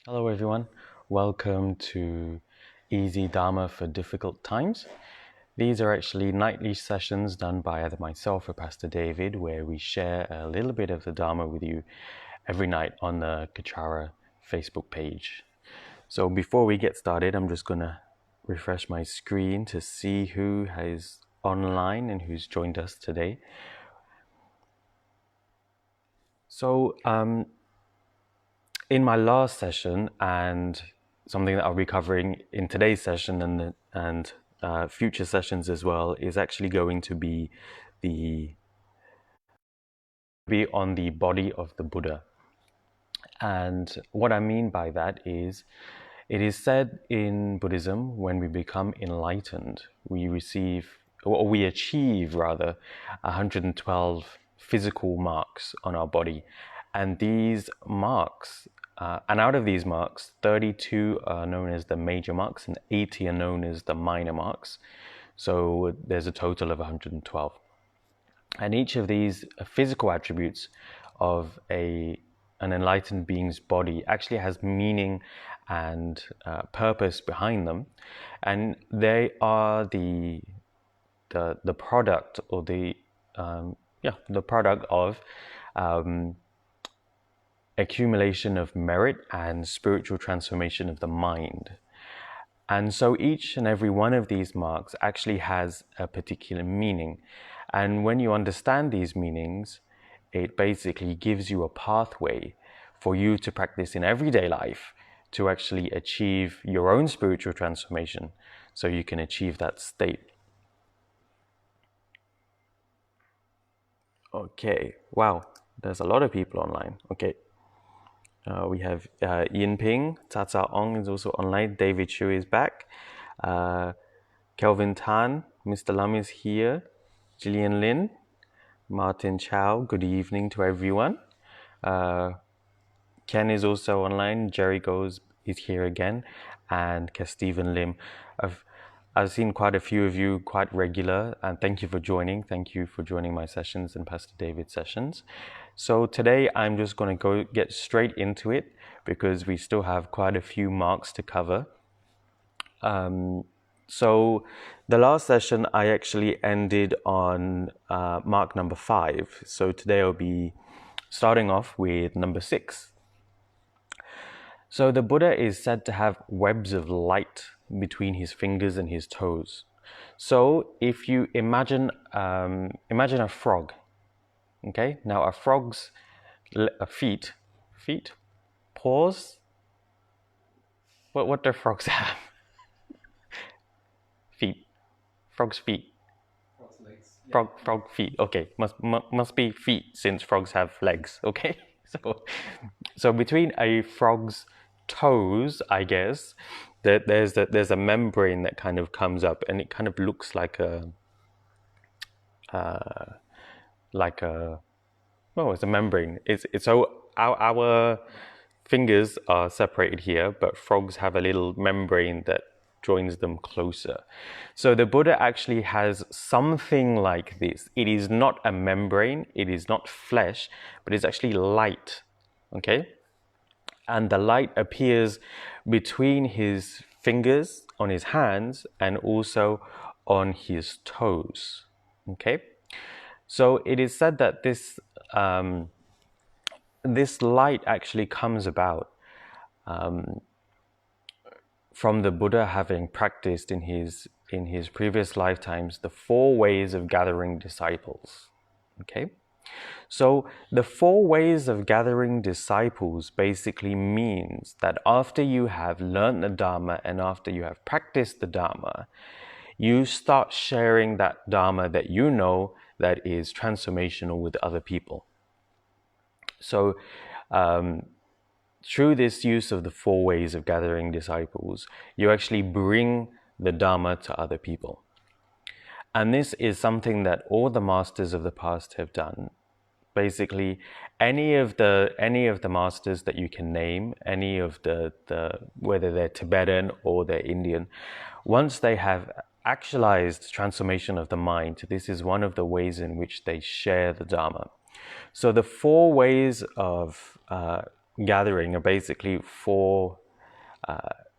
Hello everyone, welcome to Easy Dharma for Difficult Times. These are actually nightly sessions done by either myself or Pastor David where we share a little bit of the Dharma with you every night on the Kechara Facebook page. So before we get started, I'm just going to refresh my screen to see who is online and who's joined us today. So in my last session and something that I'll be covering in today's session and future sessions as well is actually going to be on the body of the Buddha. And what I mean by that is, it is said in Buddhism, when we become enlightened, we achieve rather 112 physical marks on our body. And these marks, and out of these marks, 32 are known as the major marks and 80 are known as the minor marks. So there's a total of 112. And each of these physical attributes of an enlightened being's body actually has meaning and purpose behind them, and they are the product or the product of accumulation of merit and spiritual transformation of the mind. And so each and every one of these marks actually has a particular meaning. And when you understand these meanings, it basically gives you a pathway for you to practice in everyday life to actually achieve your own spiritual transformation so you can achieve that state. Okay, wow, there's a lot of people online. Okay. We have Ian Ping, Tata Ong is also online, David Chu is back, Kelvin Tan, Mr. Lam is here, Gillian Lin, Martin Chow, good evening to everyone. Ken is also online, Jerry Goes is here again, and Stephen Lim. I've seen quite a few of you quite regular, and thank you for joining. Thank you for joining my sessions and Pastor David's sessions. So today I'm just going to get straight into it because we still have quite a few marks to cover. So the last session I actually ended on mark number 5. So today I'll be starting off with number 6. So the Buddha is said to have webs of light between his fingers and his toes. So if you imagine a frog, okay? Now a frog's feet, paws. What do frogs have? Feet, frogs' feet. Frog's legs. Frog feet. Okay, must be feet since frogs have legs. Okay, so between a frog's toes, I guess, there's a membrane that kind of comes up, and it kind of looks like a it's a membrane. It's so our fingers are separated here, but frogs have a little membrane that joins them closer. So the Buddha actually has something like this. It is not a membrane, it is not flesh, but it's actually light. Okay? And the light appears between his fingers on his hands and also on his toes. Okay? So it is said that this light actually comes about from the Buddha having practiced in his previous lifetimes the 4 ways of gathering disciples. Okay? So the 4 ways of gathering disciples basically means that after you have learned the Dharma and after you have practiced the Dharma, you start sharing that Dharma that you know that is transformational with other people. So through this use of the 4 ways of gathering disciples, you actually bring the Dharma to other people. And this is something that all the masters of the past have done. Basically, any of the masters that you can name, any of the whether they're Tibetan or they're Indian, once they have actualized transformation of the mind, this is one of the ways in which they share the Dharma. So the 4 ways of gathering are basically four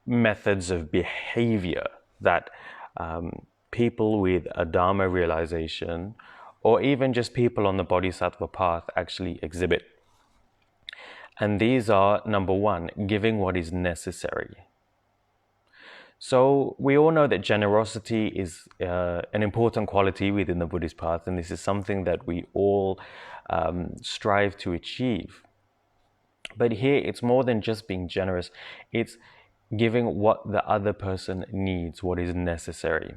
methods of behavior that people with a Dharma realization, or even just people on the Bodhisattva path, actually exhibit. And these are, number one, giving what is necessary. So we all know that generosity is an important quality within the Buddhist path, and this is something that we all strive to achieve. But here it's more than just being generous. It's giving what the other person needs, what is necessary.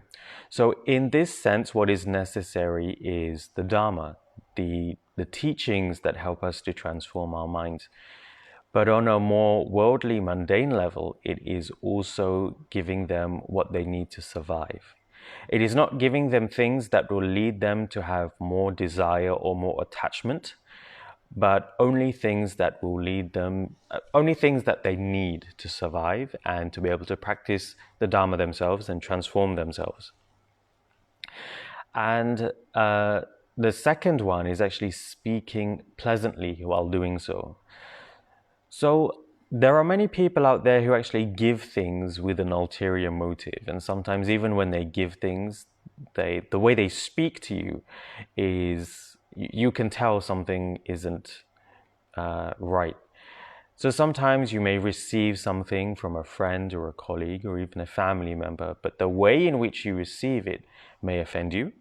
So in this sense, what is necessary is the Dharma, the teachings that help us to transform our minds. But on a more worldly, mundane level, it is also giving them what they need to survive. It is not giving them things that will lead them to have more desire or more attachment, but only things that will lead them, only things that they need to survive and to be able to practice the Dharma themselves and transform themselves. And the second one is actually speaking pleasantly while doing so. So there are many people out there who actually give things with an ulterior motive, and sometimes even when they give things, the way they speak to you is, you can tell something isn't right. So sometimes you may receive something from a friend or a colleague or even a family member, but the way in which you receive it may offend you,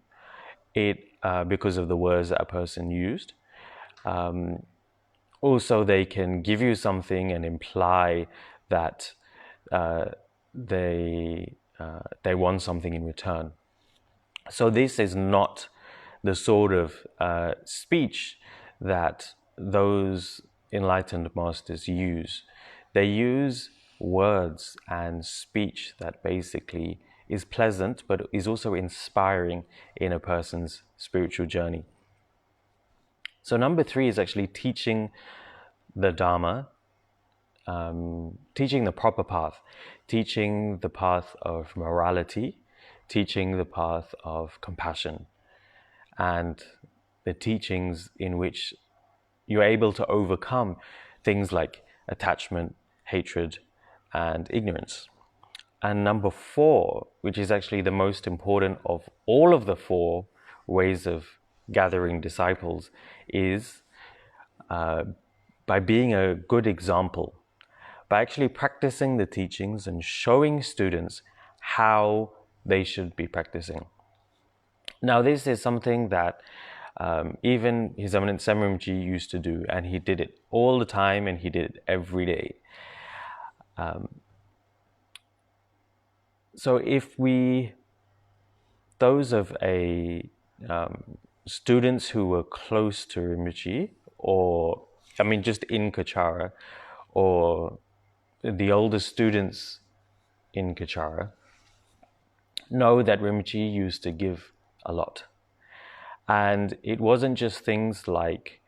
because of the words that a person used. Also, they can give you something and imply that they want something in return. So this is not the sort of speech that those enlightened masters use. They use words and speech that basically is pleasant, but is also inspiring in a person's spiritual journey. So number three is actually teaching the Dharma, teaching the proper path, teaching the path of morality, teaching the path of compassion, and the teachings in which you're able to overcome things like attachment, hatred, and ignorance. And number four, which is actually the most important of all of the four ways of gathering disciples, is by being a good example, by actually practicing the teachings and showing students how they should be practicing. Now, this is something that even His Eminence Senrimji used to do, and he did it all the time, and he did it every day. So if those of students who were close to Rinpoche, or just in Kechara, or the older students in Kechara, know that Rinpoche used to give a lot. And it wasn't just things like,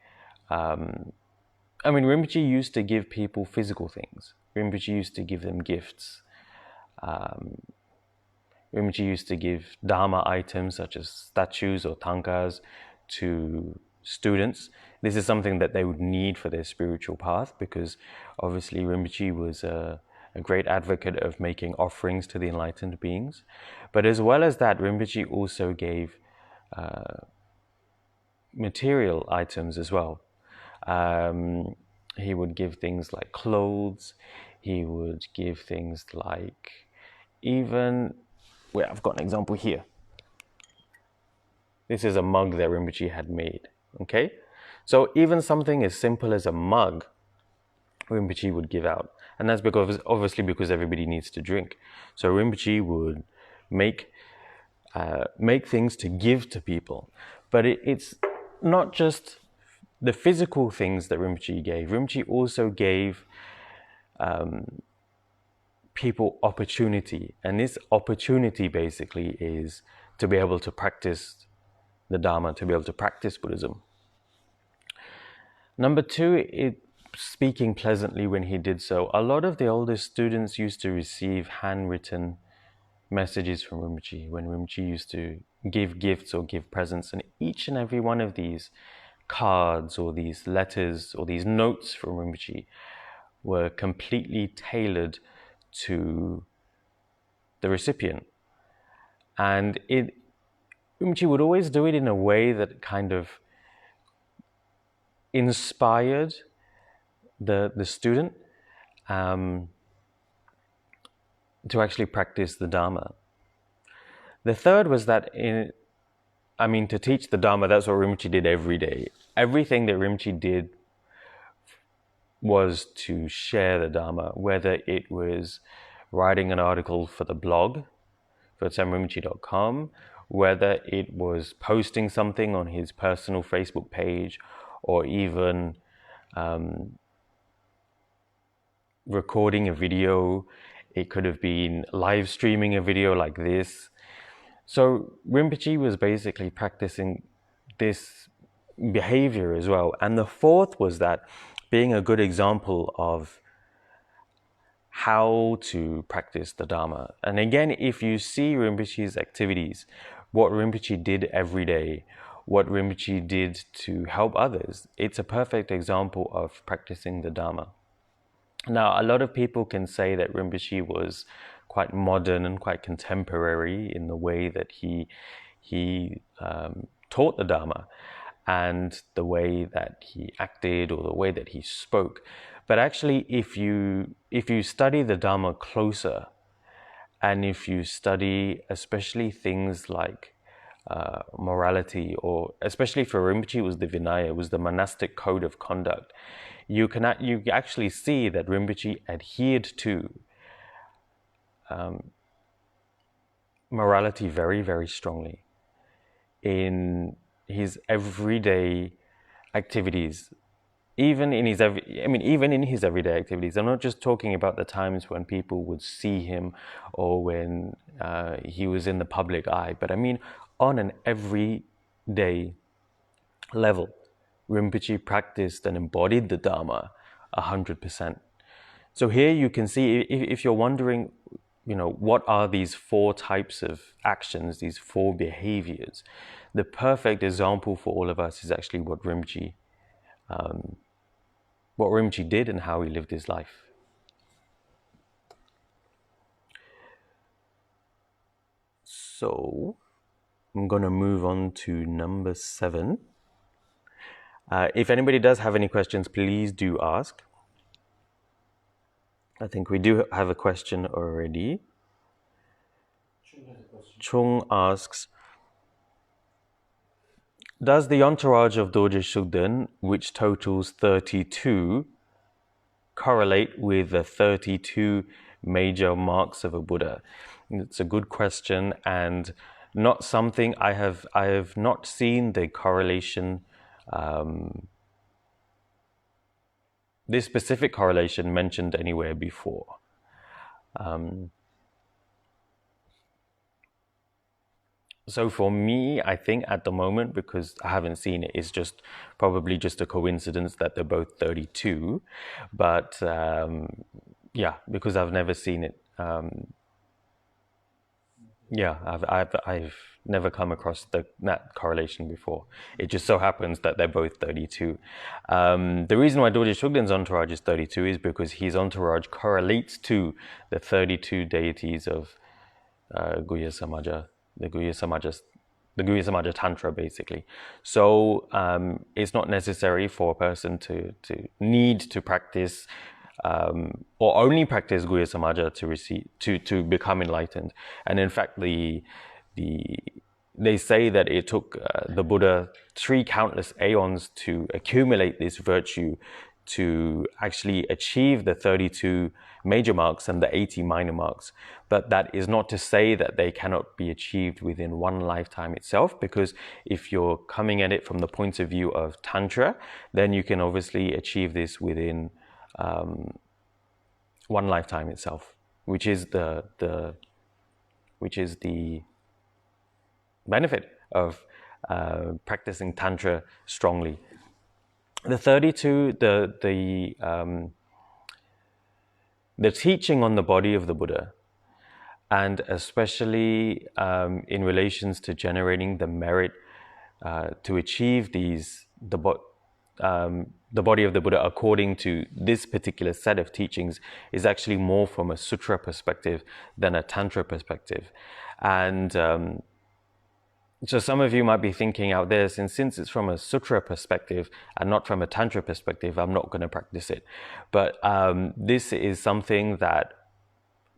Rinpoche used to give people physical things. Rinpoche used to give them gifts. Rinpoche used to give Dharma items such as statues or tankas to students. This is something that they would need for their spiritual path, because obviously Rinpoche was a great advocate of making offerings to the enlightened beings. But as well as that, Rinpoche also gave material items as well. He would give things like clothes. He would give things like I've got an example here. This is a mug that Rinpoche had made, okay? So even something as simple as a mug, Rinpoche would give out. And that's obviously because everybody needs to drink. So Rinpoche would make things to give to people. But it's not just the physical things that Rinpoche gave. Rinpoche also gave people opportunity. And this opportunity basically is to be able to practice the Dharma, to be able to practice Buddhism. Number two, speaking pleasantly when he did so. A lot of the older students used to receive handwritten messages from Rinpoche when Rinpoche used to give gifts or give presents. And each and every one of these cards or these letters or these notes from Rinpoche were completely tailored to the recipient. And Rinpoche would always do it in a way that kind of inspired the student to actually practice the Dharma. The third was that to teach the Dharma, that's what Rinpoche did every day. Everything that Rinpoche did was to share the Dharma, whether it was writing an article for the blog, for samrinpoche.com, whether it was posting something on his personal Facebook page, or even recording a video. It could have been live streaming a video like this. So Rinpoche was basically practicing this behavior as well. And the fourth was that being a good example of how to practice the Dharma. And again, if you see Rinpoche's activities, what Rinpoche did every day, what Rinpoche did to help others, it's a perfect example of practicing the Dharma. Now, a lot of people can say that Rinpoche was quite modern and quite contemporary in the way that he taught the Dharma and the way that he acted or the way that he spoke. But actually, if you study the Dharma closer, and if you study especially things like morality, or especially for Rinpoche, it was the Vinaya, it was the monastic code of conduct, you actually see that Rinpoche adhered to morality very, very strongly in his everyday activities. Even in his everyday activities. I'm not just talking about the times when people would see him or when he was in the public eye, but I mean on an everyday level, Rinpoche practiced and embodied the Dharma 100%. So here you can see, if you're wondering, what are these four types of actions, these four behaviors, the perfect example for all of us is actually what Rinpoche did and how he lived his life. So I'm going to move on to number 7. If anybody does have any questions, please do ask. I think we do have a question already. Chung asks, does the entourage of Dorje Shugden, which totals 32, correlate with the 32 major marks of a Buddha? It's a good question, and not something I have not seen the correlation, this specific correlation mentioned anywhere before. So for me, I think at the moment, because I haven't seen it, it's probably just a coincidence that they're both 32. But because I've never seen it. I've never come across that correlation before. It just so happens that they're both 32. The reason why Dorje Shugden's entourage is 32 is because his entourage correlates to the 32 deities of Guhya Samaja, the Guhya Samaja Tantra, basically. So it's not necessary for a person to need to practice or only practice Guhya Samaja to become enlightened. And in fact, they say that it took the Buddha 3 countless aeons to accumulate this virtue to actually achieve the 32 major marks and the 80 minor marks. But that is not to say that they cannot be achieved within one lifetime itself, because if you're coming at it from the point of view of Tantra, then you can obviously achieve this within one lifetime itself, which is the benefit of practicing Tantra strongly. The 32, the teaching on the body of the Buddha, and especially in relations to generating the merit to achieve the body of the Buddha, according to this particular set of teachings, is actually more from a sutra perspective than a tantra perspective. And so some of you might be thinking out there, since it's from a sutra perspective and not from a tantra perspective, I'm not going to practice it. But this is something that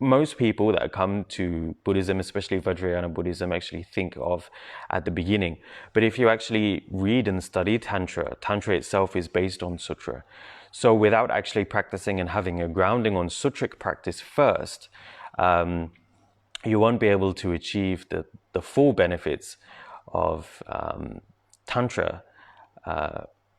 most people that come to Buddhism, especially Vajrayana Buddhism, actually think of at the beginning. But if you actually read and study Tantra, Tantra itself is based on Sutra. So without actually practicing and having a grounding on Sutric practice first, you won't be able to achieve the full benefits of Tantra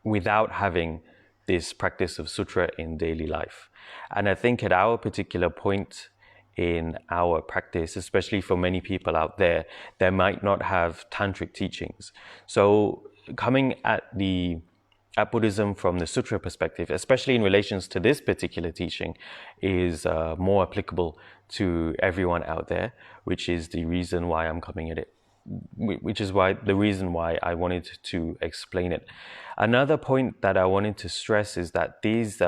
without having this practice of Sutra in daily life. And I think at our particular point in our practice, especially for many people out there, they might not have tantric teachings. So coming at Buddhism from the sutra perspective, especially in relations to this particular teaching, is more applicable to everyone out there, which is the reason why I'm coming at it, the reason why I wanted to explain it. Another point that I wanted to stress is that these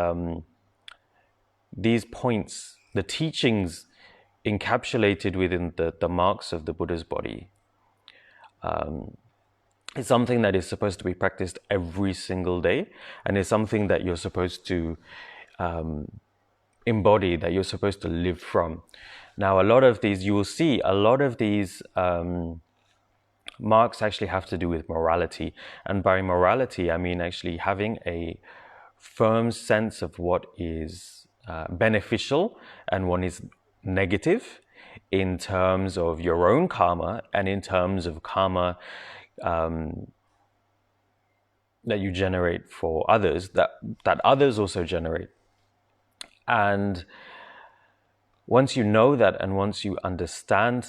points, the teachings encapsulated within the marks of the Buddha's body, is something that is supposed to be practiced every single day, and is something that you're supposed to embody, that you're supposed to live from. Now, you will see a lot of these marks actually have to do with morality. And by morality, I mean actually having a firm sense of what is beneficial and what is negative in terms of your own karma and in terms of karma that you generate for others, that others also generate. And once you know that and once you understand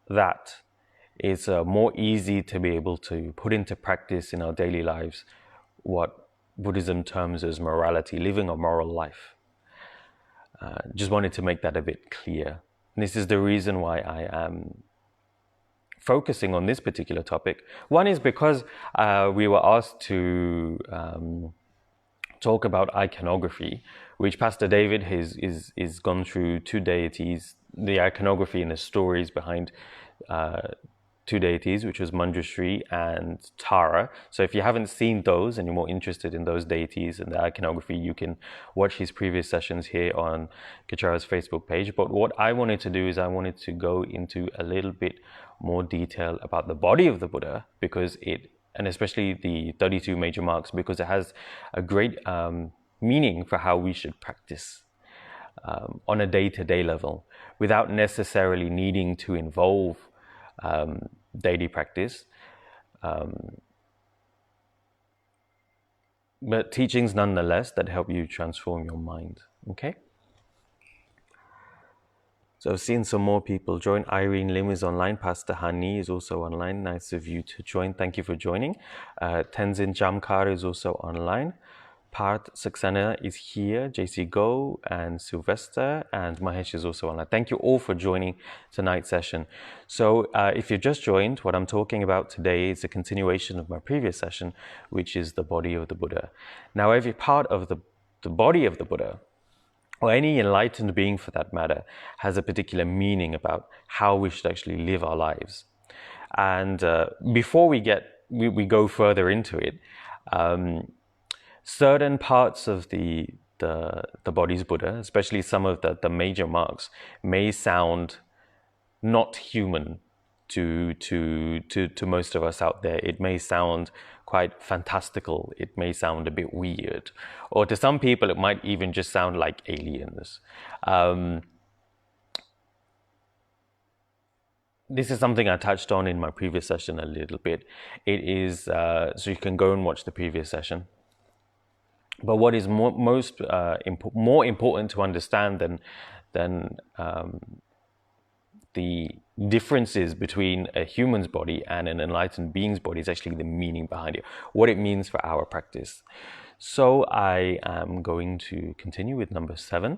that, it's more easy to be able to put into practice in our daily lives what Buddhism terms as morality, living a moral life. Just wanted to make that a bit clear. And this is the reason why I am focusing on this particular topic. One is because we were asked to talk about iconography, which Pastor David is gone through two deities, the iconography and the stories behind two deities, which was Manjushri and Tara. So if you haven't seen those and you're more interested in those deities and the iconography, you can watch his previous sessions here on Kechara's Facebook page. But what I wanted to do is I wanted to go into a little bit more detail about the body of the Buddha, and especially the 32 major marks, because it has a great meaning for how we should practice on a day-to-day level without necessarily needing to involve daily practice, but teachings nonetheless that help you transform your mind. Okay? So I've seen some more people join. Irene Lim is online. Pastor Hani is also online. Nice of you to join. Thank you for joining. Tenzin Jamkar is also online. Parth Saxena is here, JC Go and Sylvester, and Mahesh is also online. Thank you all for joining tonight's session. So if you just joined, what I'm talking about today is a continuation of my previous session, which is the body of the Buddha. Now, every part of the body of the Buddha, or any enlightened being for that matter, has a particular meaning about how we should actually live our lives. And before we go further into it, certain parts of the body's Buddha, especially some of the major marks, may sound not human to most of us out there. It may sound quite fantastical. It may sound a bit weird, or to some people, it might even just sound like aliens. This is something I touched on in my previous session a little bit. It is so you can go and watch the previous session. But what is more important to understand than the differences between a human's body and an enlightened being's body is actually the meaning behind it, what it means for our practice. So I am going to continue with number 7.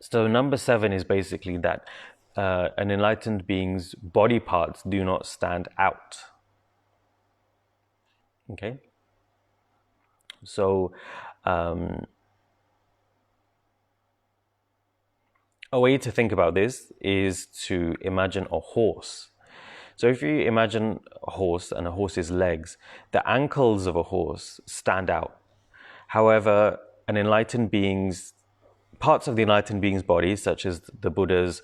So number 7 is basically that an enlightened being's body parts do not stand out. Okay? So um, a way to think about this is to imagine a horse. So if you imagine a horse and a horse's legs, the ankles of a horse stand out. However, an enlightened being's parts of the enlightened being's body, such as the Buddha's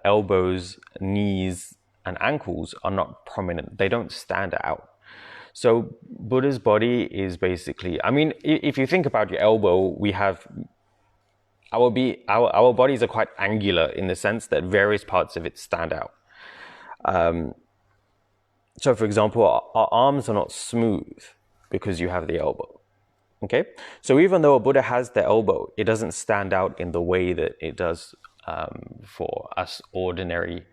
elbows, knees, and ankles, are not prominent. They don't stand out. So Buddha's body is basically, I mean, if you think about your elbow, we have our bodies are quite angular in the sense that various parts of it stand out. So, for example, our arms are not smooth because you have the elbow. Okay, so even though a Buddha has the elbow, it doesn't stand out in the way that it does for us ordinary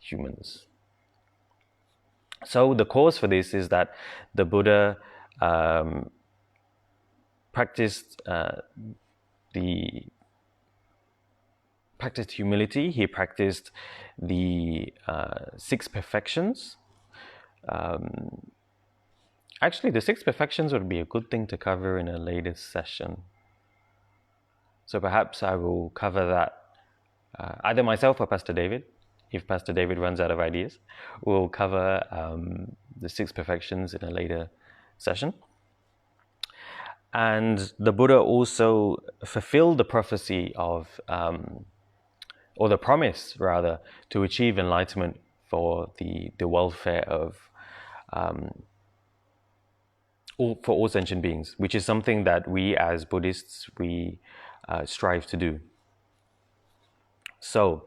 humans. So the cause for this is that the Buddha practiced practiced humility. He practiced the six perfections. Actually, the six perfections would be a good thing to cover in a later session. So perhaps I will cover that either myself or Pastor David. If Pastor David runs out of ideas, we'll cover the six perfections in a later session. And the Buddha also fulfilled the prophecy of, or the promise rather, to achieve enlightenment for the welfare of for all sentient beings, which is something that we as Buddhists, we strive to do. So,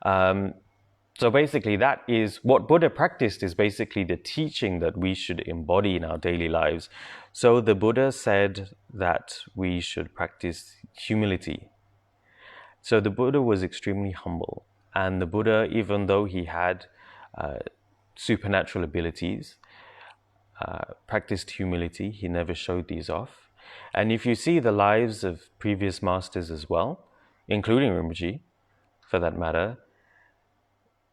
so basically that is what Buddha practiced, is basically the teaching that we should embody in our daily lives. So the Buddha said that we should practice humility. So the Buddha was extremely humble, and the Buddha, even though he had supernatural abilities, practiced humility. He never showed these off. And if you see the lives of previous masters as well, including Rinpoche, for that matter,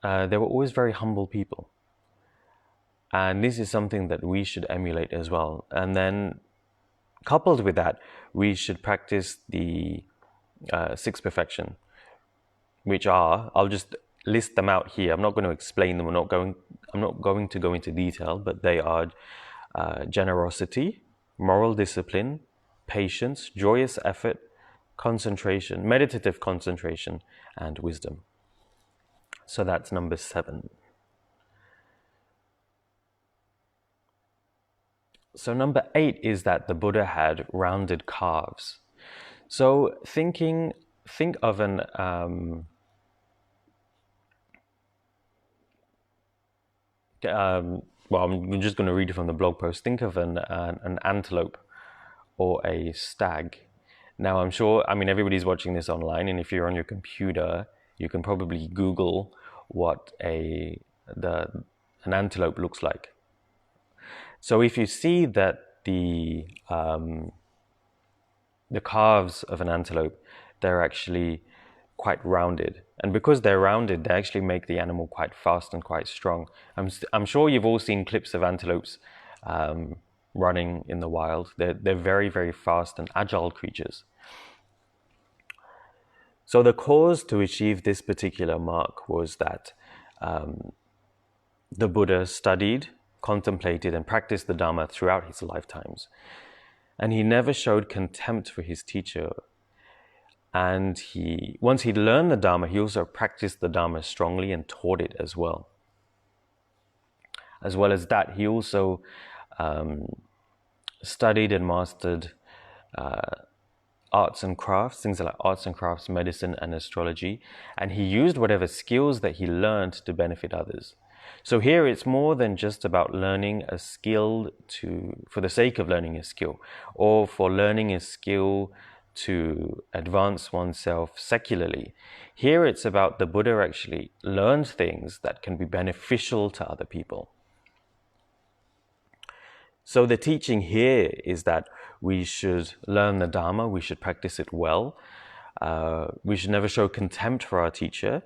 they were always very humble people. And this is something that we should emulate as well. And then, coupled with that, we should practice the six perfection, which are, I'll just list them out here. I'm not going to explain them. I'm not going to go into detail, but they are generosity, moral discipline, patience, joyous effort, concentration, meditative concentration, and wisdom. So that's number 7. So number 8 is that the Buddha had rounded calves. So think of an well, I'm just going to read it from the blog post. Think of an antelope or a stag. Now, I'm sure, I mean, everybody's watching this online, and if you're on your computer, you can probably Google what an antelope looks like. So if you see that the calves of an antelope, they're actually quite rounded. And because they're rounded, they actually make the animal quite fast and quite strong. I'm sure you've all seen clips of antelopes running in the wild. They're very, very fast and agile creatures. So the cause to achieve this particular mark was that the Buddha studied, contemplated, and practiced the Dharma throughout his lifetimes. And he never showed contempt for his teacher. And once he'd learned the Dharma, he also practiced the Dharma strongly and taught it as well. As well as that, he also studied and mastered arts and crafts, things like arts and crafts, medicine, and astrology. And he used whatever skills that he learned to benefit others. So here it's more than just about learning a skill for the sake of learning a skill, or for learning a skill to advance oneself secularly. Here it's about the Buddha actually learned things that can be beneficial to other people. So the teaching here is that we should learn the Dharma, we should practice it well, we should never show contempt for our teacher,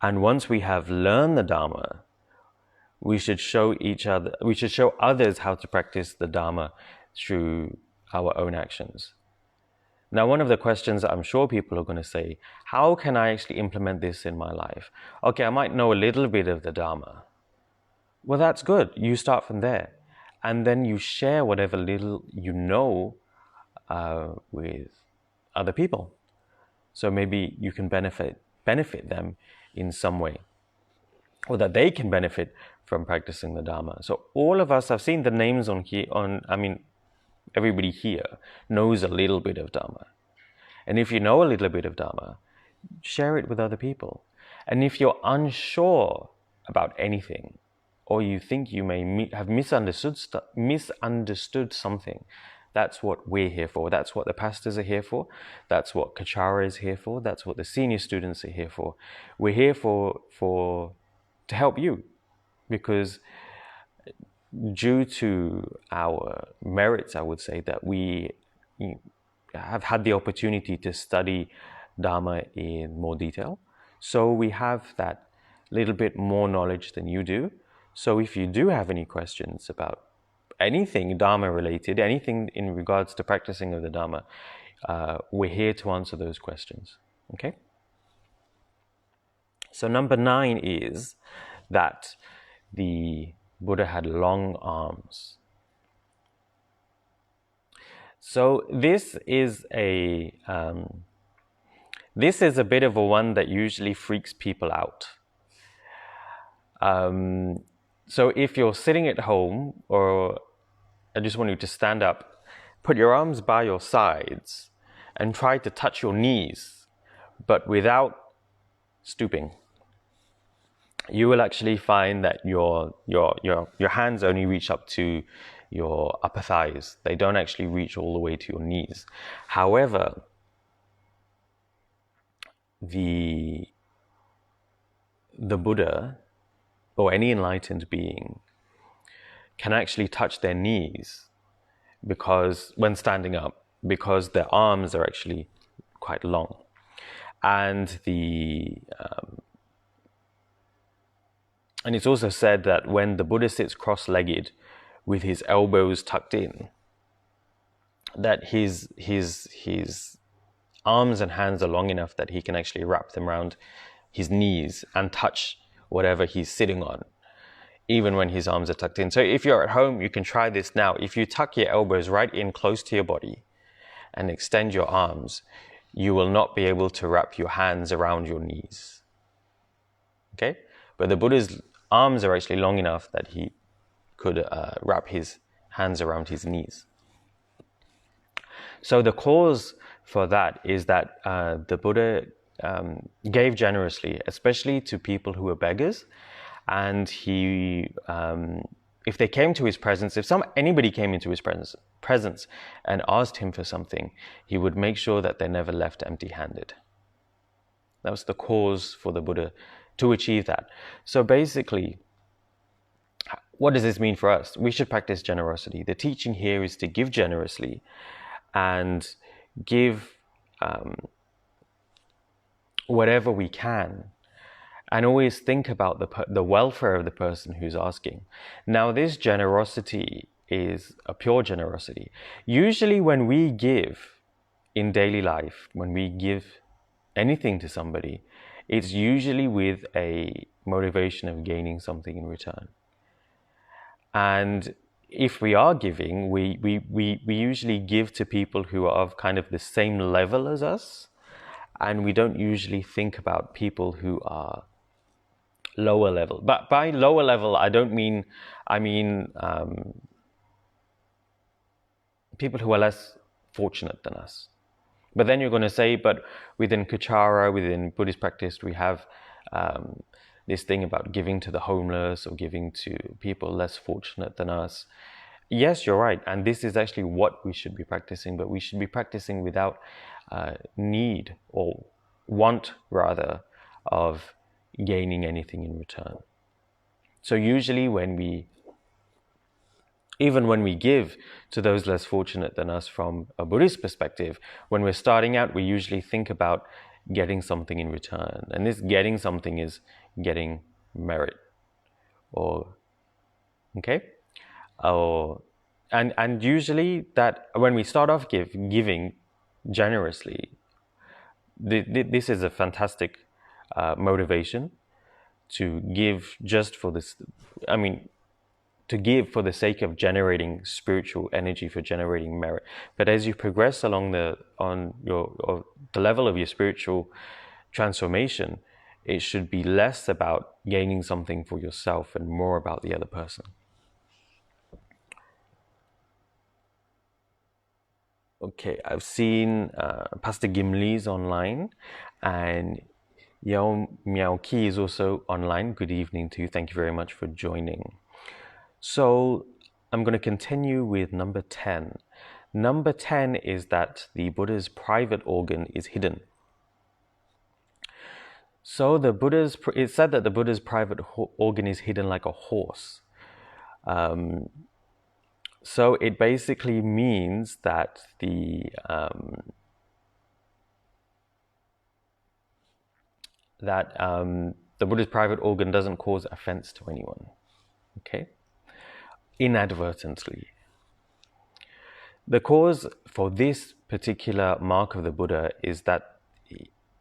and once we have learned the Dharma, we should show others how to practice the Dharma through our own actions. Now, one of the questions that I'm sure people are going to say, how can I actually implement this in my life? Okay, I might know a little bit of the Dharma. Well, that's good. You start from there. And then you share whatever little you know with other people. So maybe you can benefit them in some way, or that they can benefit from practicing the Dharma. So all of us, I've seen the names on here, everybody here knows a little bit of Dharma. And if you know a little bit of Dharma, share it with other people. And if you're unsure about anything, or you think you may have misunderstood something, that's what we're here for. That's what the pastors are here for. That's what Kechara is here for. That's what the senior students are here for. We're here to help you, because due to our merits, I would say that we have had the opportunity to study Dharma in more detail. So we have that little bit more knowledge than you do. So if you do have any questions about anything Dharma related, anything in regards to practicing of the Dharma, we're here to answer those questions. Okay? So number 9 is that the Buddha had long arms. So this is a bit of a one that usually freaks people out. So if you're sitting at home, or I just want you to stand up, put your arms by your sides and try to touch your knees, but without stooping. You will actually find that your hands only reach up to your upper thighs. They don't actually reach all the way to your knees. However, the Buddha, or any enlightened being, can actually touch their knees when standing up, because their arms are actually quite long. And it's also said that when the Buddha sits cross-legged with his elbows tucked in, that his arms and hands are long enough that he can actually wrap them around his knees and touch whatever he's sitting on, even when his arms are tucked in. So if you're at home, you can try this now. If you tuck your elbows right in close to your body and extend your arms, you will not be able to wrap your hands around your knees. Okay? But the Buddha's arms are actually long enough that he could wrap his hands around his knees. So the cause for that is that the Buddha gave generously, especially to people who were beggars. And he, if they came to his presence, if anybody came into his presence and asked him for something, he would make sure that they never left empty-handed. That was the cause for the Buddha to achieve that. So basically, what does this mean for us? We should practice generosity. The teaching here is to give generously and give whatever we can, and always think about the welfare of the person who's asking. Now, this generosity is a pure generosity. Usually when we give in daily life, when we give anything to somebody, it's usually with a motivation of gaining something in return. And if we are giving, we usually give to people who are of kind of the same level as us, and we don't usually think about people who are lower level. But by lower level, I mean people who are less fortunate than us. But then you're going to say, but within Kechara, within Buddhist practice, we have this thing about giving to the homeless or giving to people less fortunate than us. Yes, you're right. And this is actually what we should be practicing, but we should be practicing without need, or want rather, of gaining anything in return. So usually even when we give to those less fortunate than us from a Buddhist perspective, when we're starting out, we usually think about getting something in return. And this getting something is getting merit, or And usually that when we start off giving generously, this is a fantastic motivation to give just for this. I mean, to give for the sake of generating spiritual energy, for generating merit. But as you progress along the level of your spiritual transformation, it should be less about gaining something for yourself and more about the other person. Okay, I've seen Pastor Gimli's online, and Yao Miao Ki is also online. Good evening to you. Thank you very much for joining. So I'm going to continue with number 10. Number 10 is that the Buddha's private organ is hidden. So it's said that the Buddha's private organ is hidden like a horse. So it basically means that the Buddha's private organ doesn't cause offense to anyone. Okay? Inadvertently. The cause for this particular mark of the Buddha is that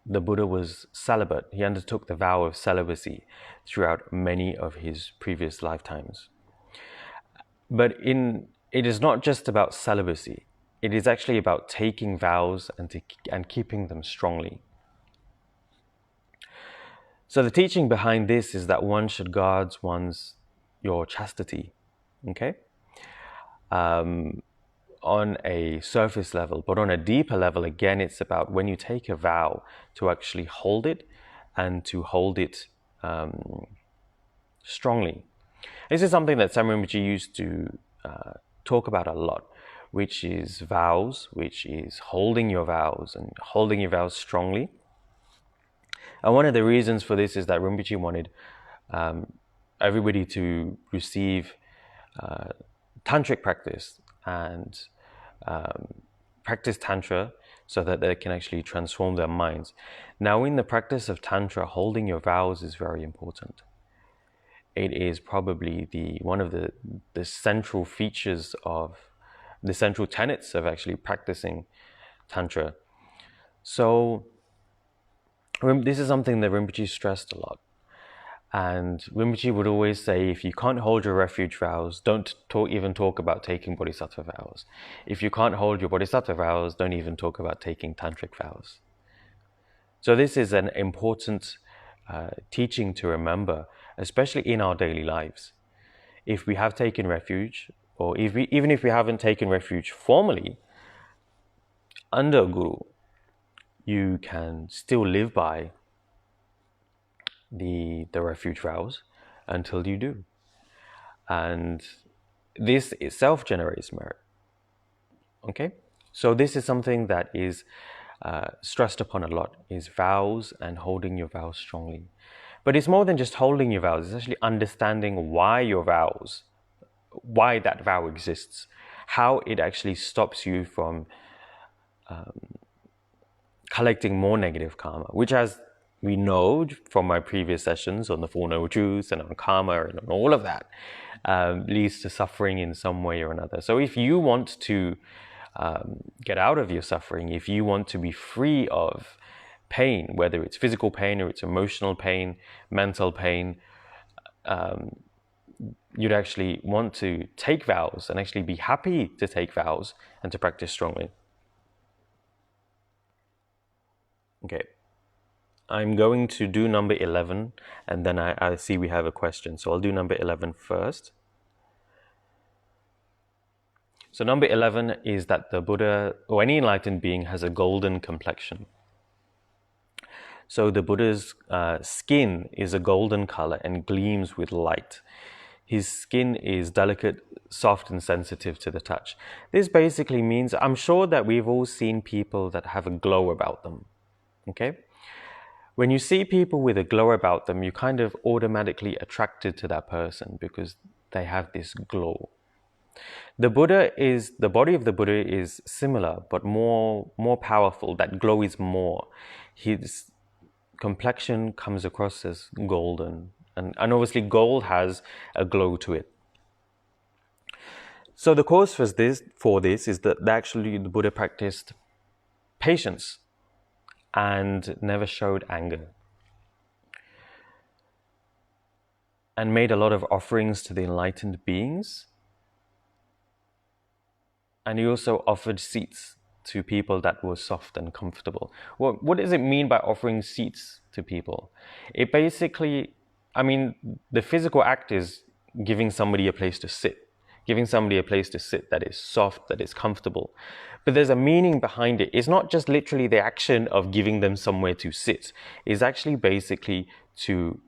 the Buddha was celibate. He undertook the vow of celibacy throughout many of his previous lifetimes. But it is not just about celibacy. It is actually about taking vows and keeping them strongly. So the teaching behind this is that one should guard your chastity, okay? On a surface level, but on a deeper level, again, it's about when you take a vow to actually hold it and to hold it strongly. This is something that Sam Rinpoche used to talk about a lot, which is vows, which is holding your vows and holding your vows strongly. And one of the reasons for this is that Rinpoche wanted everybody to receive tantric practice and practice Tantra so that they can actually transform their minds. Now, in the practice of Tantra, holding your vows is very important. It is probably one of the central features of the central tenets of actually practicing Tantra. So this is something that Rinpoche stressed a lot. And Rinpoche would always say, if you can't hold your refuge vows, don't even talk about taking bodhisattva vows. If you can't hold your bodhisattva vows, don't even talk about taking tantric vows. So this is an important teaching to remember, especially in our daily lives. If we have taken refuge, or even if we haven't taken refuge formally, under a guru, you can still live by the refuge vows until you do. And this itself generates merit. Okay? So this is something that is stressed upon a lot, is vows and holding your vows strongly. But it's more than just holding your vows, it's actually understanding why that vow exists, how it actually stops you from collecting more negative karma, which, as we know from my previous sessions on the Four Noble Truths and on karma and on all of that, leads to suffering in some way or another. So if you want to get out of your suffering, if you want to be free of pain, whether it's physical pain or it's emotional pain, mental pain, you'd actually want to take vows and actually be happy to take vows and to practice strongly. Okay. I'm going to do number 11, and then I see we have a question. So I'll do number 11 first. So number 11 is that the Buddha, or any enlightened being, has a golden complexion. So the Buddha's skin is a golden color and gleams with light. His skin is delicate, soft, and sensitive to the touch. This basically means, I'm sure that we've all seen people that have a glow about them. Okay? When you see people with a glow about them, you're kind of automatically attracted to that person because they have this glow. The body of the Buddha is similar, but more powerful. That glow is more. His complexion comes across as golden. And obviously gold has a glow to it. So the cause for this is that actually the Buddha practiced patience and never showed anger, and made a lot of offerings to the enlightened beings. And he also offered seats to people that were soft and comfortable. Well, what does it mean by offering seats to people? It basically, I mean, the physical act is giving somebody a place to sit, giving somebody a place to sit that is soft, that is comfortable. But there's a meaning behind it. It's not just literally the action of giving them somewhere to sit. It's actually basically to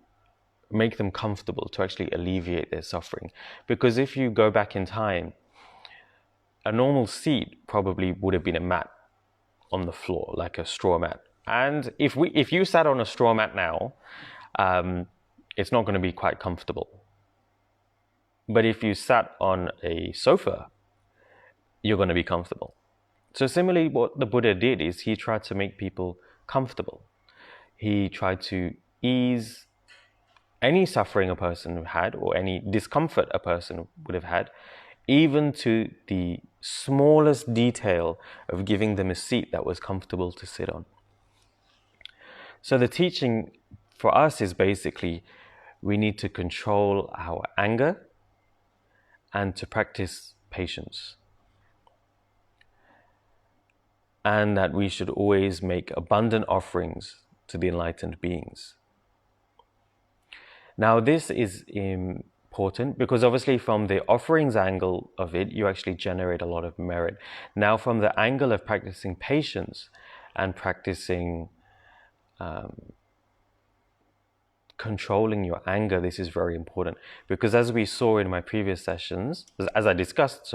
make them comfortable, to actually alleviate their suffering. Because if you go back in time, a normal seat probably would have been a mat on the floor, like a straw mat. And if you sat on a straw mat now, it's not going to be quite comfortable. But if you sat on a sofa, you're going to be comfortable. So similarly, what the Buddha did is he tried to make people comfortable. He tried to ease any suffering a person had, or any discomfort a person would have had, even to the smallest detail of giving them a seat that was comfortable to sit on. So the teaching for us is basically we need to control our anger and to practice patience. And that we should always make abundant offerings to the enlightened beings. Now, this is important because obviously from the offerings angle of it, you actually generate a lot of merit. Now, from the angle of practicing patience and practicing controlling your anger, this is very important. Because as we saw in my previous sessions, as I discussed,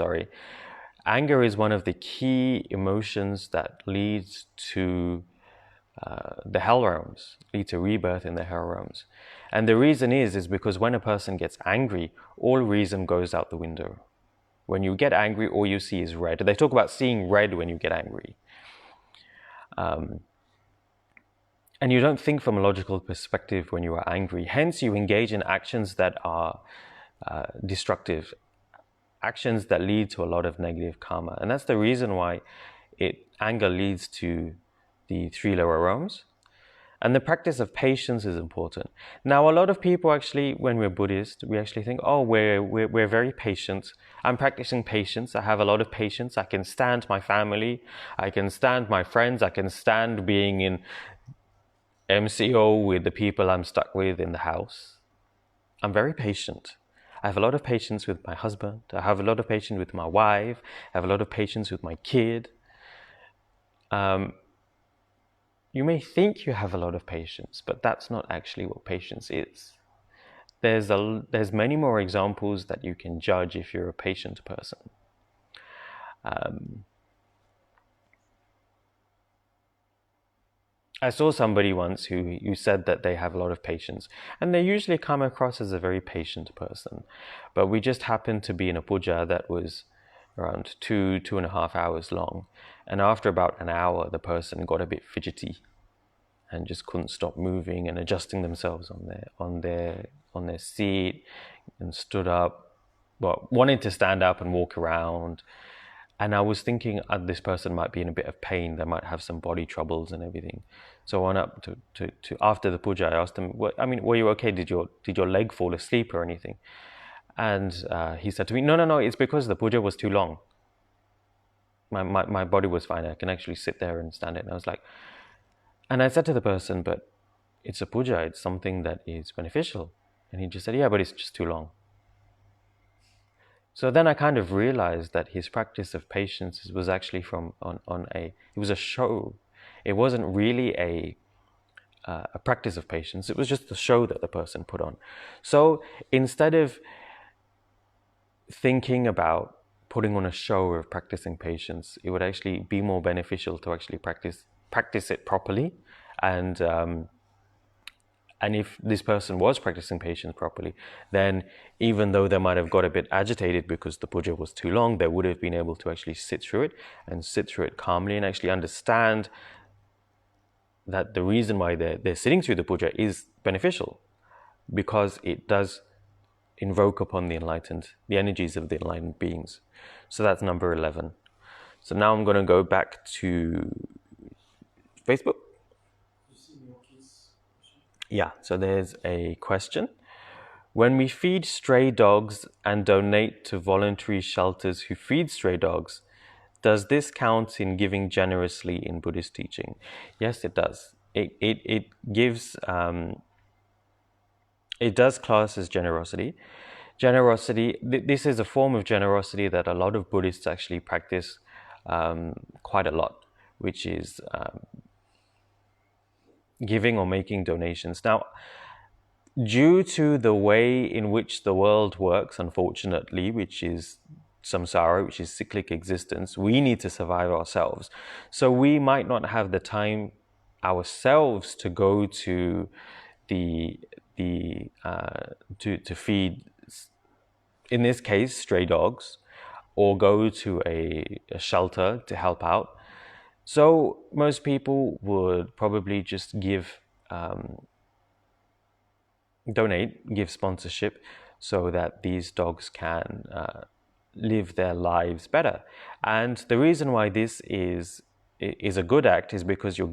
anger is one of the key emotions that leads to the hell realms, lead to rebirth in the hell realms. And the reason is because when a person gets angry, all reason goes out the window. When you get angry, all you see is red. They talk about seeing red when you get angry. And you don't think from a logical perspective when you are angry. Hence, you engage in actions that are destructive, actions that lead to a lot of negative karma. And that's the reason why anger leads to the 3 lower realms. And the practice of patience is important. Now, a lot of people actually, when we're Buddhist, we actually think, oh, we're very patient. I'm practicing patience. I have a lot of patience. I can stand my family. I can stand my friends. I can stand being in MCO with the people I'm stuck with in the house. I'm very patient. I have a lot of patience with my husband. I have a lot of patience with my wife. I have a lot of patience with my kid. You may think you have a lot of patience, but that's not actually what patience is. There's many more examples that you can judge if you're a patient person. I saw somebody once who said that they have a lot of patience, and they usually come across as a very patient person. But we just happened to be in a puja that was around 2.5 hours long. And after about an hour, the person got a bit fidgety and just couldn't stop moving and adjusting themselves on their seat, and stood up, well, wanted to stand up and walk around. And I was thinking this person might be in a bit of pain. They might have some body troubles and everything. So I went up to after the puja. I asked him, were you okay? Did your leg fall asleep or anything? And he said to me, no, it's because the puja was too long. My body was fine. I can actually sit there and stand it. And I was like, and I said to the person, but it's a puja. It's something that is beneficial. And he just said, yeah, but it's just too long. So then I kind of realized that his practice of patience was actually it was a show. It wasn't really a practice of patience. It was just a show that the person put on. So instead of thinking about putting on a show of practicing patience, it would actually be more beneficial to actually practice it properly. And if this person was practicing patience properly, then even though they might have got a bit agitated because the puja was too long, they would have been able to actually sit through it calmly and actually understand that the reason why they're sitting through the puja is beneficial, because it invoke upon the energies of the enlightened beings. So that's number 11. So now I'm going to go back to Facebook. Yeah, so there's a question. When we feed stray dogs and donate to voluntary shelters who feed stray dogs, does this count in giving generously in Buddhist teaching? Yes, it does. It gives, it does class as generosity. Generosity, this is a form of generosity that a lot of Buddhists actually practice quite a lot, which is giving or making donations. Now, due to the way in which the world works, unfortunately, which is samsara, which is cyclic existence, we need to survive ourselves. So we might not have the time ourselves to go to to feed, in this case, stray dogs, or go to a shelter to help out. So most people would probably just give, donate, give sponsorship, so that these dogs can live their lives better. And the reason why this is a good act is because you're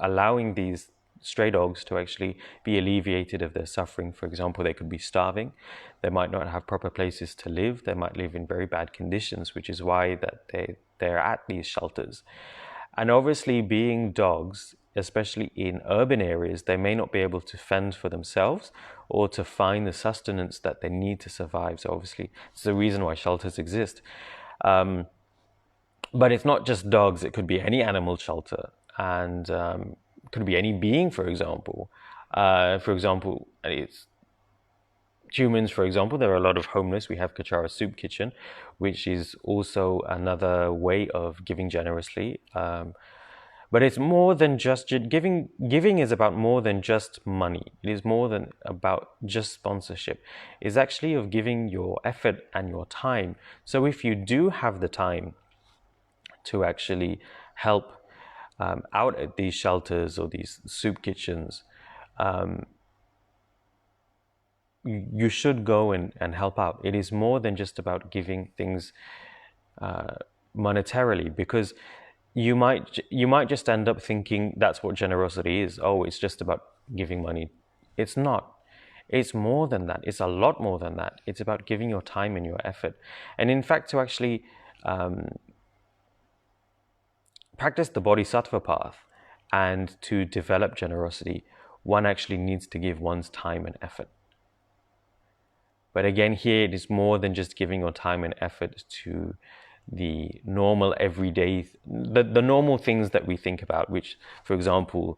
allowing these stray dogs to actually be alleviated of their suffering. For example, they could be starving, they might not have proper places to live, they might live in very bad conditions, which is why that they're at these shelters. And obviously, being dogs, especially in urban areas, they may not be able to fend for themselves or to find the sustenance that they need to survive. So obviously, it's the reason why shelters exist. But it's not just dogs, it could be any animal shelter, and could be any being, for example. It's humans, for example. There are a lot of homeless. We have Kechara Soup Kitchen, which is also another way of giving generously. But it's more than just giving. Giving is about more than just money. It is more than about just sponsorship. It's actually of giving your effort and your time. So if you do have the time to actually help out at these shelters or these soup kitchens, you should go and help out. It is more than just about giving things monetarily, because you might just end up thinking that's what generosity is. Oh, it's just about giving money. It's not. It's more than that. It's a lot more than that. It's about giving your time and your effort. And in fact, to actually practice the bodhisattva path and to develop generosity, one actually needs to give one's time and effort. But again, here it is more than just giving your time and effort to the normal everyday, the normal things that we think about, which, for example,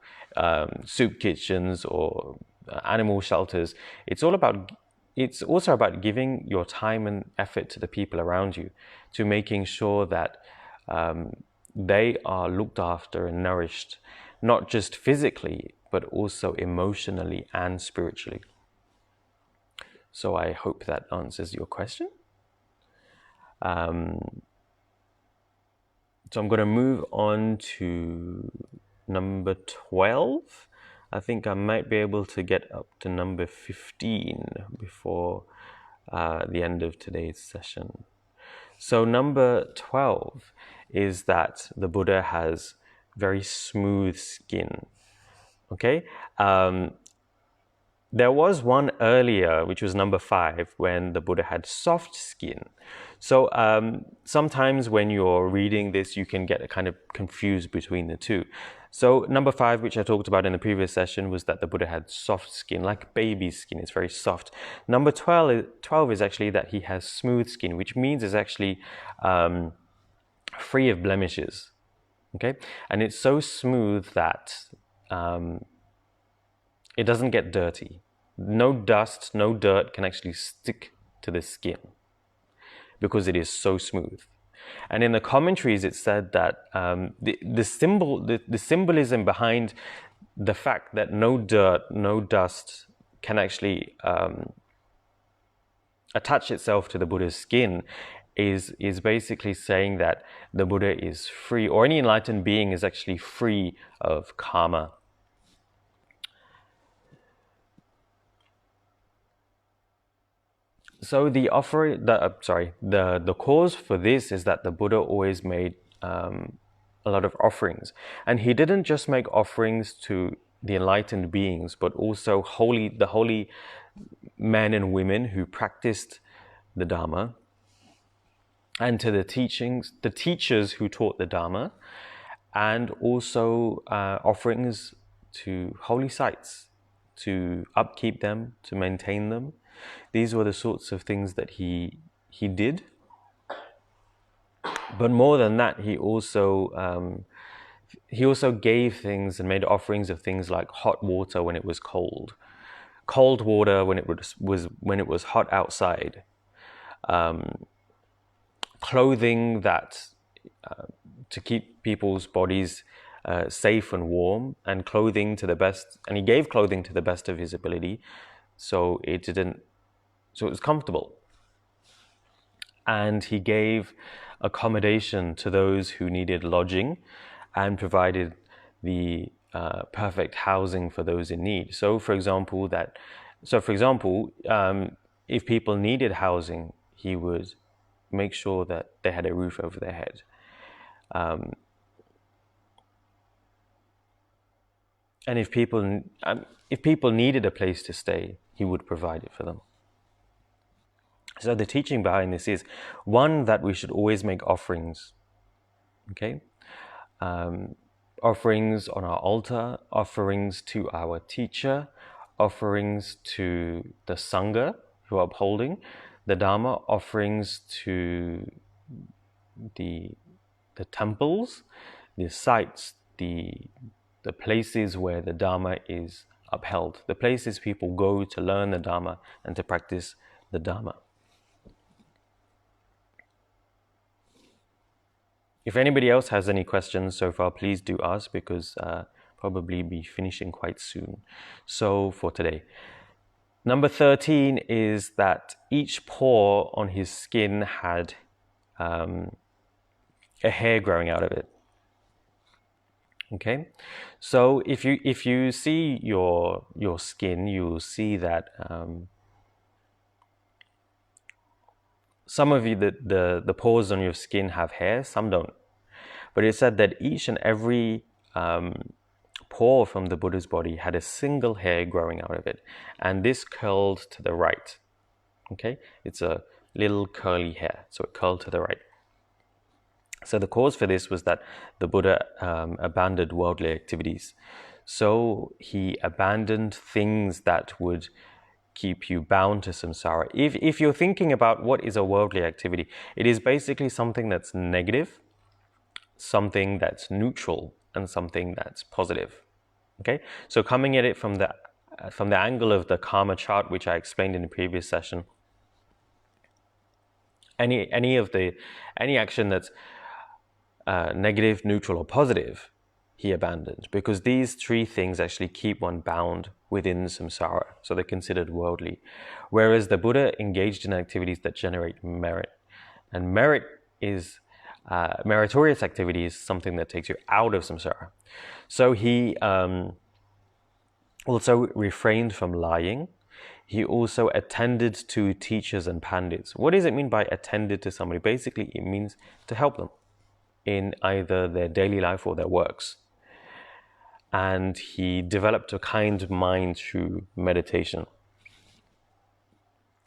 soup kitchens or animal shelters. It's also about giving your time and effort to the people around you, to making sure that they are looked after and nourished, not just physically, but also emotionally and spiritually. So I hope that answers your question. So I'm going to move on to number 12. I think I might be able to get up to number 15 before the end of today's session. So number 12 is that the Buddha has very smooth skin. Okay? There was one earlier, which was number 5, when the Buddha had soft skin. So sometimes when you're reading this, you can get kind of confused between the two. So number 5, which I talked about in the previous session, was that the Buddha had soft skin, like baby skin. It's very soft. Number 12 is actually that he has smooth skin, which means it's actually free of blemishes. Okay? And it's so smooth that it doesn't get dirty. No dust, no dirt can actually stick to the skin because it is so smooth. And in the commentaries, it said that the symbolism behind the fact that no dirt, no dust can actually attach itself to the Buddha's skin is basically saying that the Buddha is free, or any enlightened being is actually free of karma. So the cause for this is that the Buddha always made a lot of offerings, and he didn't just make offerings to the enlightened beings, but also the holy men and women who practiced the Dharma, and to the teachers who taught the Dharma, and also offerings to holy sites, to upkeep them, to maintain them. These were the sorts of things that he did. But more than that, he also gave things and made offerings of things like hot water when it was cold water when it was hot outside, clothing that to keep people's bodies safe and warm, and clothing to the best. And he gave clothing to the best of his ability, so it was comfortable. And he gave accommodation to those who needed lodging, and provided the perfect housing for those in need. So, for example, if people needed housing, he would make sure that they had a roof over their head. And if people needed a place to stay, he would provide it for them. So the teaching behind this is, one, that we should always make offerings. Okay, offerings on our altar, offerings to our teacher, offerings to the Sangha who are upholding the Dharma, offerings to the temples, the sites, the places where the Dharma is upheld, the places people go to learn the Dharma and to practice the Dharma. If anybody else has any questions so far, please do ask, because probably be finishing quite soon. So for today, number 13 is that each pore on his skin had a hair growing out of it. Okay, so if you see your skin, you'll see that some of you, the pores on your skin have hair, some don't. But it said that each and every pore from the Buddha's body had a single hair growing out of it, and this curled to the right. Okay, it's a little curly hair, so it curled to the right. So the cause for this was that the Buddha abandoned worldly activities. So he abandoned things that would keep you bound to samsara. If you're thinking about what is a worldly activity, it is basically something that's negative, something that's neutral, and something that's positive. Okay, so coming at it from the angle of the karma chart, which I explained in the previous session, any action that's negative, neutral, or positive, he abandoned, because these three things actually keep one bound within samsara, so they're considered worldly. Whereas the Buddha engaged in activities that generate merit, and merit is meritorious activity is something that takes you out of samsara. So he also refrained from lying. He also attended to teachers and pandits. What does it mean by attended to somebody? Basically, it means to help them in either their daily life or their works. And he developed a kind mind through meditation.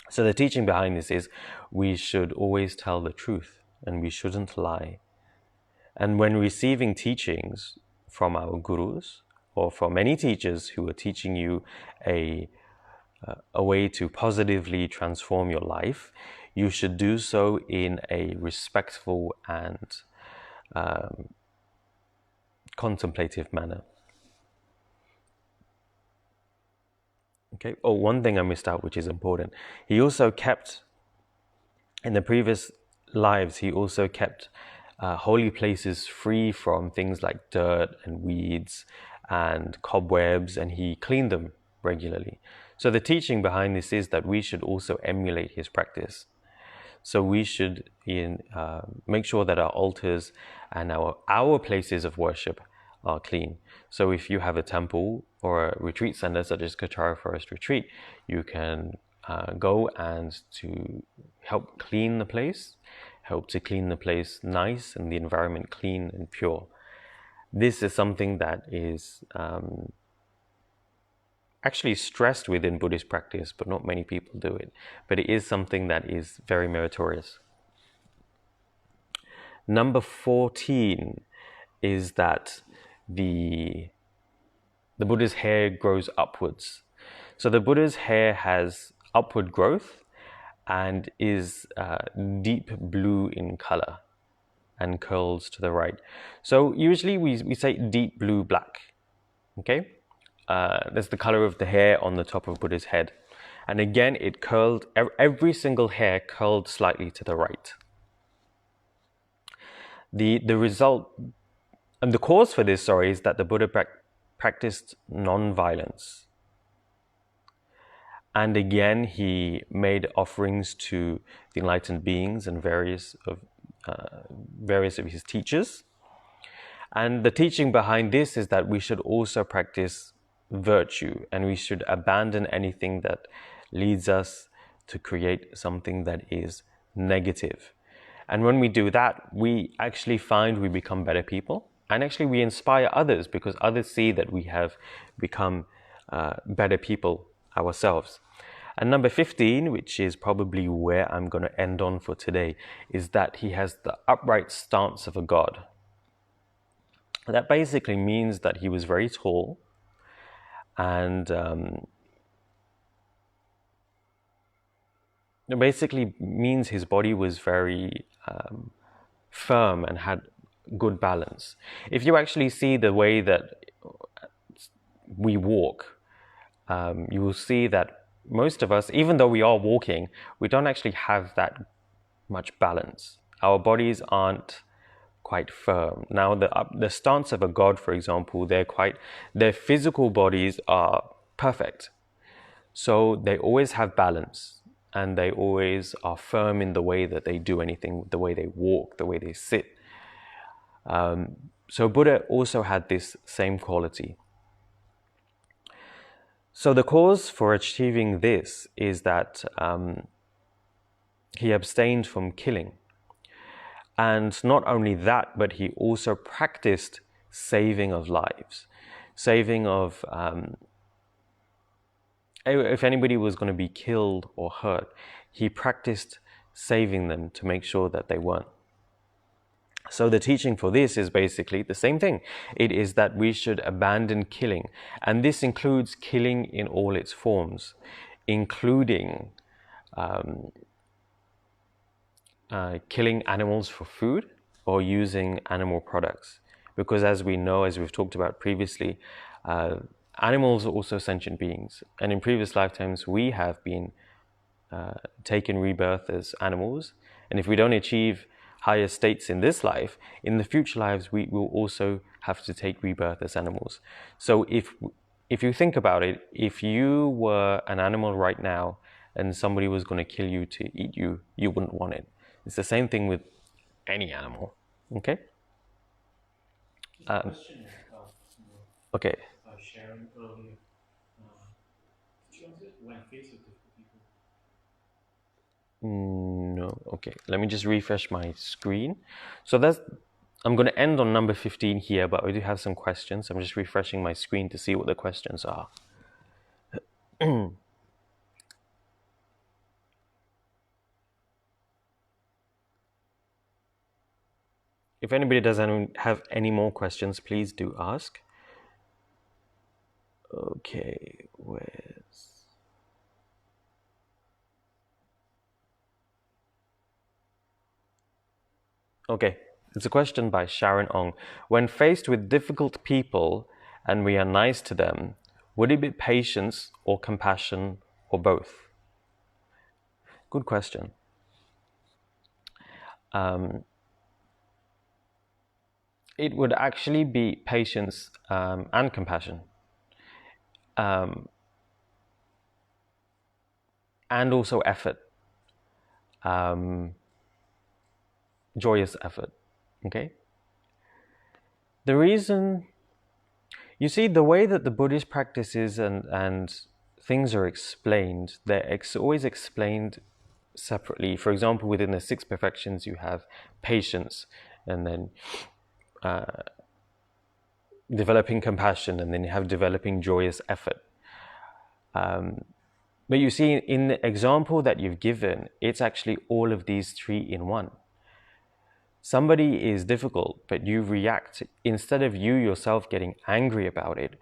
So the teaching behind this is we should always tell the truth and we shouldn't lie. And when receiving teachings from our gurus or from any teachers who are teaching you a way to positively transform your life, you should do so in a respectful and contemplative manner. Okay. Oh, one thing I missed out, which is important. He also kept, in the previous lives, he also kept holy places free from things like dirt and weeds and cobwebs, and he cleaned them regularly. So the teaching behind this is that we should also emulate his practice. So we should make sure that our altars and our places of worship are clean. So if you have a temple or a retreat center such as Kechara Forest Retreat, you can go and to help clean the place, help to clean the place nice and the environment clean and pure. This is something that is actually stressed within Buddhist practice, but not many people do it. But it is something that is very meritorious. Number 14 is that the Buddha's hair grows upwards. So the Buddha's hair has upward growth and is deep blue in color and curls to the right. So usually we say deep blue black, okay? That's the color of the hair on the top of Buddha's head. And again, it curled, every single hair curled slightly to the right. The result, and the cause for this, is that the Buddha practiced non-violence. And again, he made offerings to the enlightened beings and various of his teachers. And the teaching behind this is that we should also practice virtue, and we should abandon anything that leads us to create something that is negative. And when we do that, we actually find we become better people, and actually we inspire others because others see that we have become better people ourselves. And number 15, which is probably where I'm going to end on for today, is that he has the upright stance of a god. That basically means that he was very tall, and it basically means his body was very firm and had good balance. If you actually see the way that we walk, you will see that most of us, even though we are walking, we don't actually have that much balance. Our bodies aren't quite firm. Now, the stance of a god, for example, their physical bodies are perfect. So they always have balance, and they always are firm in the way that they do anything, the way they walk, the way they sit. So Buddha also had this same quality. So the cause for achieving this is that he abstained from killing. And not only that, but he also practiced saving of lives. Saving of, if anybody was going to be killed or hurt, he practiced saving them to make sure that they weren't. So the teaching for this is basically the same thing. It is that we should abandon killing. And this includes killing in all its forms, including killing animals for food or using animal products. Because as we know, as we've talked about previously, animals are also sentient beings. And in previous lifetimes, we have been taken rebirth as animals. And if we don't achieve higher states in this life, in the future lives, we will also have to take rebirth as animals. So if you think about it, if you were an animal right now and somebody was going to kill you to eat you, you wouldn't want it. It's the same thing with any animal. Okay? Okay. Sharon earlier. Did you answer it when faced with difficult people? No. Okay. Let me just refresh my screen. So I'm going to end on number 15 here, but I do have some questions. I'm just refreshing my screen to see what the questions are. If anybody doesn't have any more questions, please do ask. Okay, Okay, it's a question by Sharon Ong. When faced with difficult people and we are nice to them, would it be patience or compassion or both? Good question. It would actually be patience and compassion. And also effort. Joyous effort. Okay? The way that the Buddhist practices and things are explained, they're always explained separately. For example, within the six perfections, you have patience, and then developing compassion, and then you have developing joyous effort. But you see, in the example that you've given, it's actually all of these three in one. Somebody is difficult, but you react, instead of you yourself getting angry about it,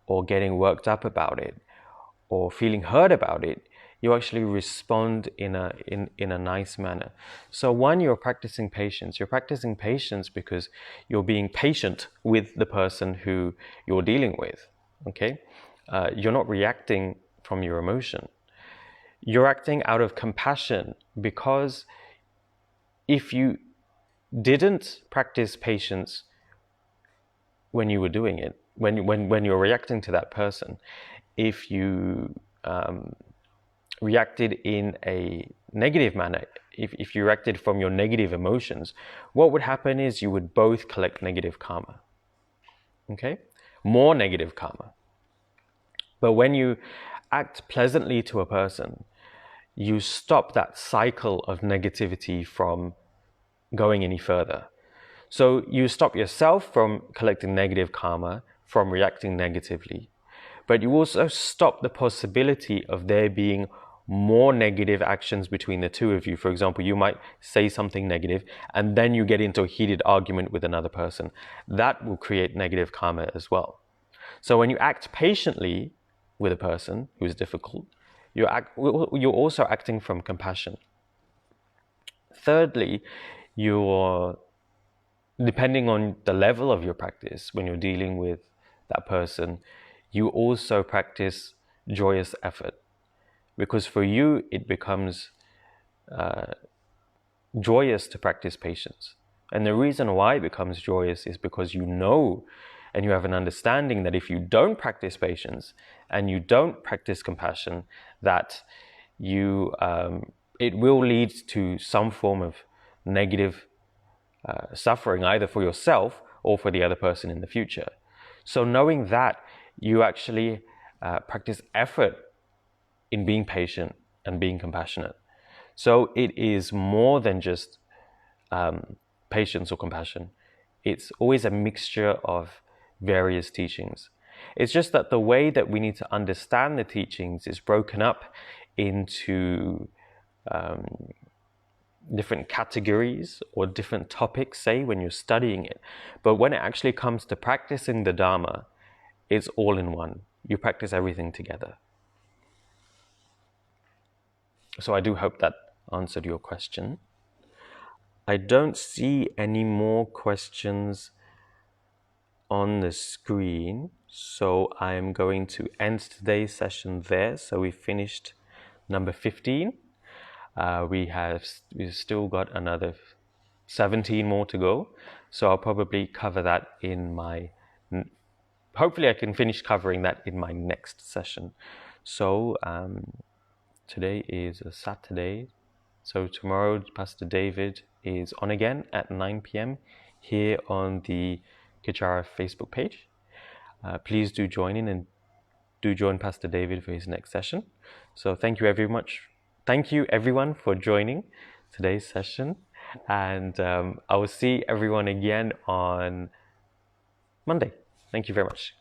or getting worked up about it, or feeling hurt about it, you actually respond in a nice manner. So one, you're practicing patience. You're practicing patience because you're being patient with the person who you're dealing with. Okay, you're not reacting from your emotion. You're acting out of compassion, because if you didn't practice patience when you were doing it, when you're reacting to that person, if you reacted in a negative manner, if you reacted from your negative emotions, what would happen is you would both collect negative karma. Okay? More negative karma. But when you act pleasantly to a person, you stop that cycle of negativity from going any further. So you stop yourself from collecting negative karma, from reacting negatively, but you also stop the possibility of there being more negative actions between the two of you. For example, you might say something negative and then you get into a heated argument with another person. That will create negative karma as well. So when you act patiently with a person who is difficult, you're also acting from compassion. Thirdly, you're, depending on the level of your practice, when you're dealing with that person, you also practice joyous effort. Because for you, it becomes joyous to practice patience. And the reason why it becomes joyous is because you know and you have an understanding that if you don't practice patience and you don't practice compassion, that you it will lead to some form of negative suffering, either for yourself or for the other person in the future. So knowing that, you actually practice effort in being patient and being compassionate. So it is more than just patience or compassion. It's always a mixture of various teachings. It's just that the way that we need to understand the teachings is broken up into different categories or different topics, say, when you're studying it. But when it actually comes to practicing the Dharma, it's all in one. You practice everything together. So I do hope that answered your question. I don't see any more questions on the screen, so I'm going to end today's session there. So we finished number 15. We've still got another 17 more to go, so I'll probably cover that in my, hopefully I can finish covering that in my next session. So today is a Saturday, so tomorrow Pastor David is on again at 9 p.m. here on the Kechara Facebook page. Please do join in and do join Pastor David for his next session. So thank you very much. Thank you everyone for joining today's session, and I will see everyone again on Monday. Thank you very much.